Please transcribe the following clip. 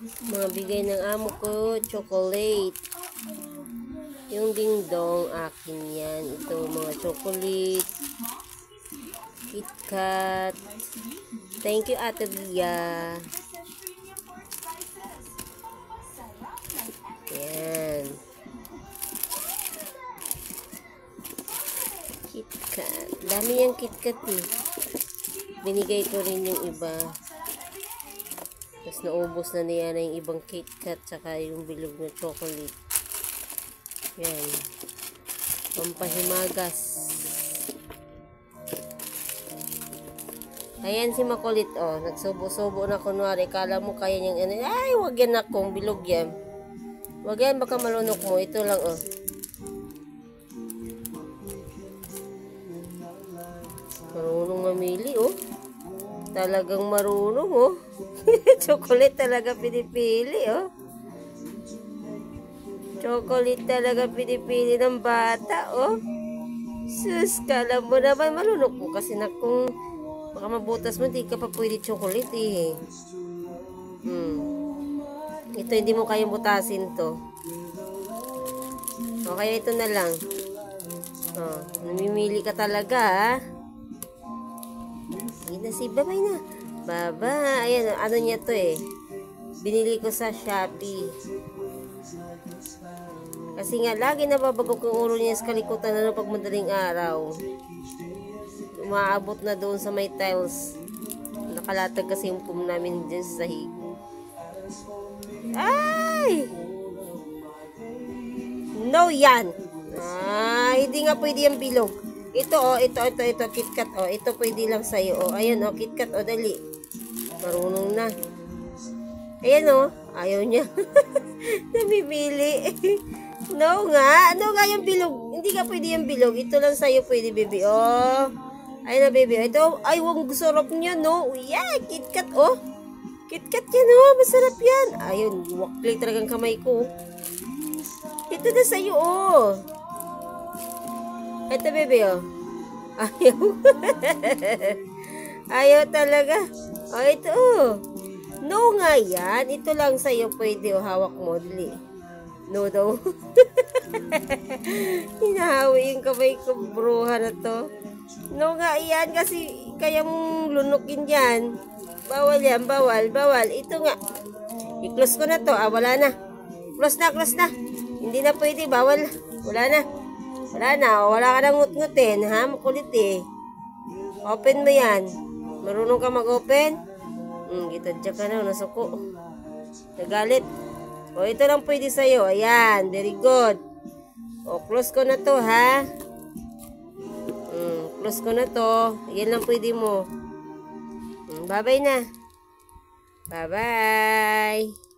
Mga bigay ng amo ko, chocolate. Yung dingdong, akin yan. Ito, mga chocolate. KitKat. Thank you, Ate Lia. Yan. KitKat. Dami yung KitKat eh. Binigay ko rin yung iba. Tapos naubos na niya na yung ibang KitKat tsaka yung bilog na chocolate. Yan. Pampahimagas. Ayan si makulit, oh. Nagsubo-subo na kunwari. Kala mo kaya niyang ano. Ay, wag yan akong bilog yan. Wag yan, baka malunok mo. Ito lang, oh. Marunong mamili, oh. Talagang marunong, oh. Chocolate talaga pinipili, oh. Chocolate talaga pinipili ng bata, oh. Sus, kala mo naman malunok mo kasi na kung baka mabutas mo, di ka pa pwede chocolate, eh. Ito, hindi mo kayang butasin to. O, kaya ito na lang. O, namimili ka talaga, ha? Sige na, bye-bye na. Bye-bye. Ayan, ano niya to, eh. Binili ko sa Shopee. Kasi nga, lagi nababagok yung ulo niya sa kalikutan na pag madaling araw. Umaabot na doon sa may tiles. Nakalatag kasi yung pum namin dyan sa sahig. Ay! No yan! Hindi nga pwede yung bilog. Ito, oh, ito, KitKat, oh. Ito pwede lang sa'yo, oh. Ayan, oh, KitKat, oh, dali. Marunong na. Ayan, oh. Ayaw niya. Namimili. No nga. Ano nga yung bilog? Hindi ka pwede yung bilog. Ito lang sa'yo pwede, baby. Oh. Ayun na, baby. Ito. Ay, wang sarap niya, no? Yeah, KitKat, oh. KitKat yan, oh. Masarap yan. Ayun. Wakli talagang kamay ko. Ito na sa'yo, oh. Ito, baby, oh. Ayaw. Ayaw talaga. Oh, ito, oh. No nga yan. Ito lang sa'yo pwede, oh. Hawak mo, dali. No daw. Hinahawi yung kamay ko, bruha na to. No nga yan kasi kaya mong lunukin yan. Bawal yan, bawal, bawal. Ito nga. I-close ko na to. Wala na. Close na, close na. Hindi na pwede, bawal. Wala na. Wala na. Wala ka nang ngut-ngutin, ha? Makulit eh. Open mo yan. Marunong ka mag-open? Gitadya ka na, nasuko. Nagalit. O, ito lang pwede sa'yo. Ayan, very good. O, close ko na to, ha? Close ko na to. Yan lang pwede mo. Bye-bye na. Bye-bye.